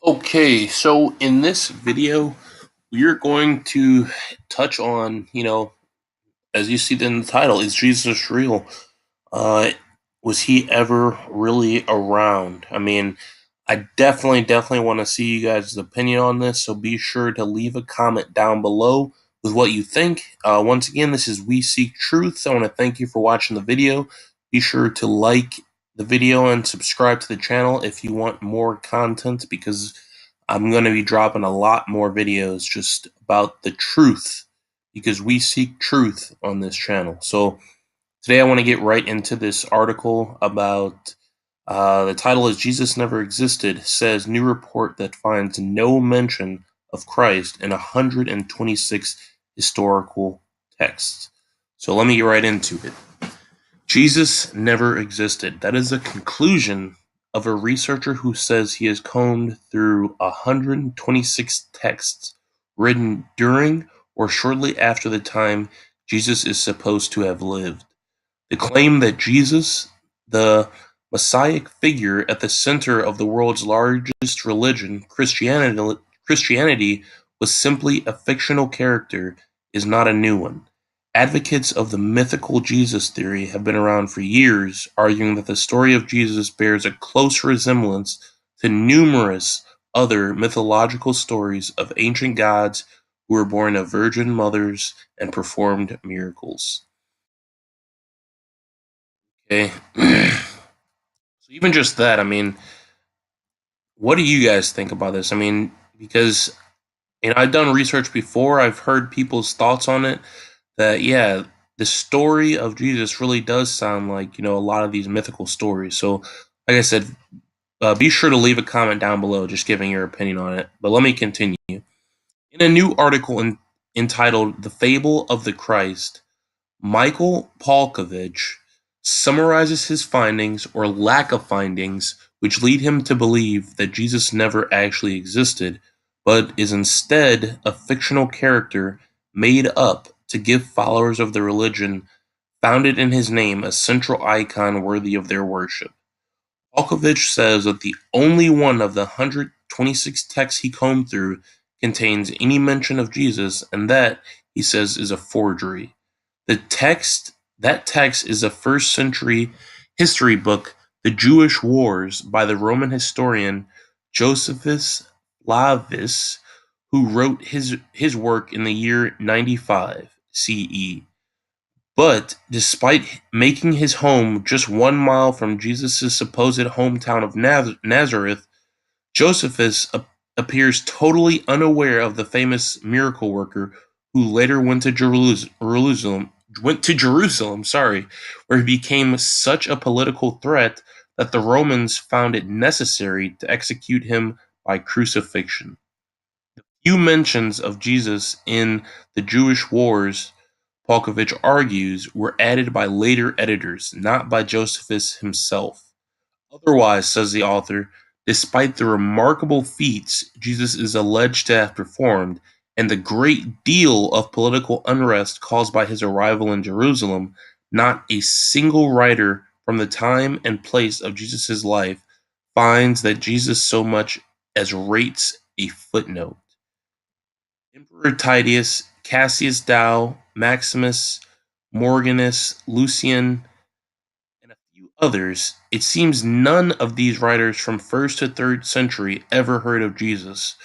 Okay, so in this video, we're going to touch on, as you see in the title, is Jesus real? Uh, was he ever really around? I mean, I definitely want to see you guys' opinion on this, so be sure to leave a comment down below with what you think. Once again, this is We Seek Truth. I want to thank you for watching the video. Be sure to like the video and subscribe to the channel if you want more content, because I'm going to be dropping a lot more videos just about the truth, because we seek truth on this channel. So today I want to get right into this article about the title is Jesus Never Existed, says new report that finds no mention of Christ in 126 historical texts. So let me get right into it. Jesus never existed. That is a conclusion of a researcher who says he has combed through 126 texts written during or shortly after the time Jesus is supposed to have lived. The claim that Jesus, the messianic figure at the center of the world's largest religion, Christianity, was simply a fictional character is not a new one. Advocates of the mythical Jesus theory have been around for years, arguing that the story of Jesus bears a close resemblance to numerous other mythological stories of ancient gods who were born of virgin mothers and performed miracles. Okay. So even just that, I mean, what do you guys think about this? I mean, because I've done research before, I've heard people's thoughts on it. That yeah, the story of Jesus really does sound like a lot of these mythical stories. So, like I said, be sure to leave a comment down below, just giving your opinion on it. But let me continue. In a new article entitled "The Fable of the Christ," Michael Palkovich summarizes his findings, or lack of findings, which lead him to believe that Jesus never actually existed, but is instead a fictional character made up to give followers of the religion founded in his name a central icon worthy of their worship. Palkovich says that the only one of the 126 texts he combed through contains any mention of Jesus, and that, he says, is a forgery. That text is a first century history book, The Jewish Wars, by the Roman historian Josephus Flavius, who wrote his work in the year 95 CE. But despite making his home just 1 mile from Jesus' supposed hometown of Nazareth, Josephus appears totally unaware of the famous miracle worker who later went to Jerusalem, where he became such a political threat that the Romans found it necessary to execute him by crucifixion. Few mentions of Jesus in the Jewish Wars, Palkovich argues, were added by later editors, not by Josephus himself. Otherwise, says the author, despite the remarkable feats Jesus is alleged to have performed and the great deal of political unrest caused by his arrival in Jerusalem, not a single writer from the time and place of Jesus' life finds that Jesus so much as rates a footnote. Emperor Titus, Cassius Dio, Maximus, Morganus, Lucian, and a few others, it seems none of these writers from 1st to 3rd century ever heard of Jesus.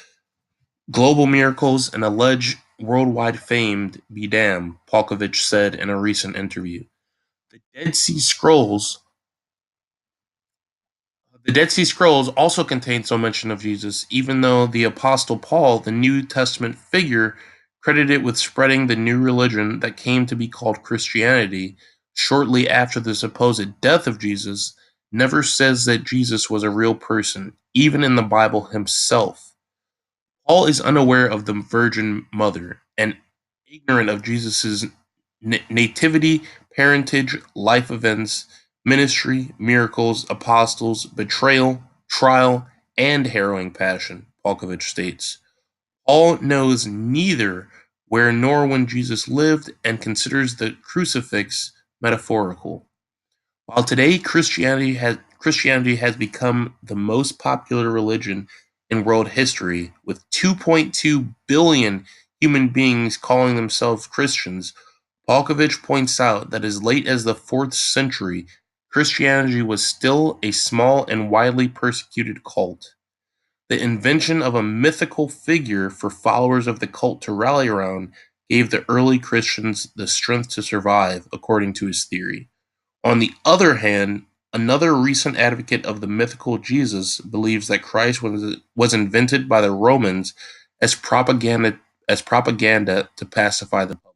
Global miracles and alleged worldwide fame be damned, Palkovich said in a recent interview. The Dead Sea Scrolls The Dead Sea Scrolls also contain some mention of Jesus, even though the Apostle Paul, the New Testament figure credited with spreading the new religion that came to be called Christianity shortly after the supposed death of Jesus, never says that Jesus was a real person, even in the Bible himself. Paul is unaware of the Virgin Mother and ignorant of Jesus' nativity, parentage, life events, ministry, miracles, apostles, betrayal, trial, and harrowing passion, Palkovich states. Paul knows neither where nor when Jesus lived and considers the crucifix metaphorical. While today Christianity has become the most popular religion, in world history, with 2.2 billion human beings calling themselves Christians. Palkovich points out that as late as the 4th century, Christianity was still a small and widely persecuted cult. The invention of a mythical figure for followers of the cult to rally around gave the early Christians the strength to survive, according to his theory. On the other hand, another recent advocate of the mythical Jesus believes that Christ was invented by the Romans as propaganda to pacify the public.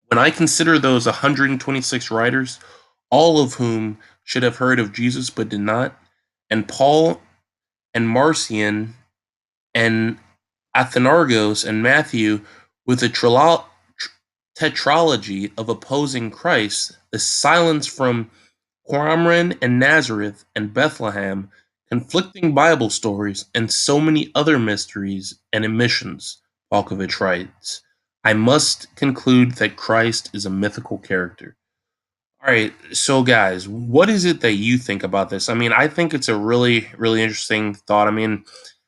When I consider those 126 writers, all of whom should have heard of Jesus but did not, and Paul and Marcion and Athanargos and Matthew with a tetralogy of opposing Christ, the silence from Qumran and Nazareth and Bethlehem, conflicting Bible stories, and so many other mysteries and omissions, Palkovich writes, I must conclude that Christ is a mythical character. All right, so guys, what is it that you think about this? I mean, I think it's a really, really interesting thought. I mean,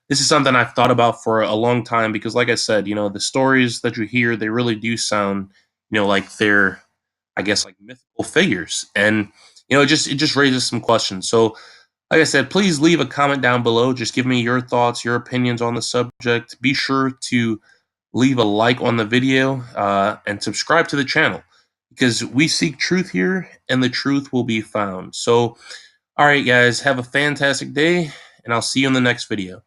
this is something I've thought about for a long time because, like I said, the stories that you hear, they really do sound, like they're, I guess, like mythical figures, and it just raises some questions. So, like I said, please leave a comment down below. Just give me your thoughts, your opinions on the subject. Be sure to leave a like on the video and subscribe to the channel because we seek truth here and the truth will be found. So, all right, guys, have a fantastic day, and I'll see you in the next video.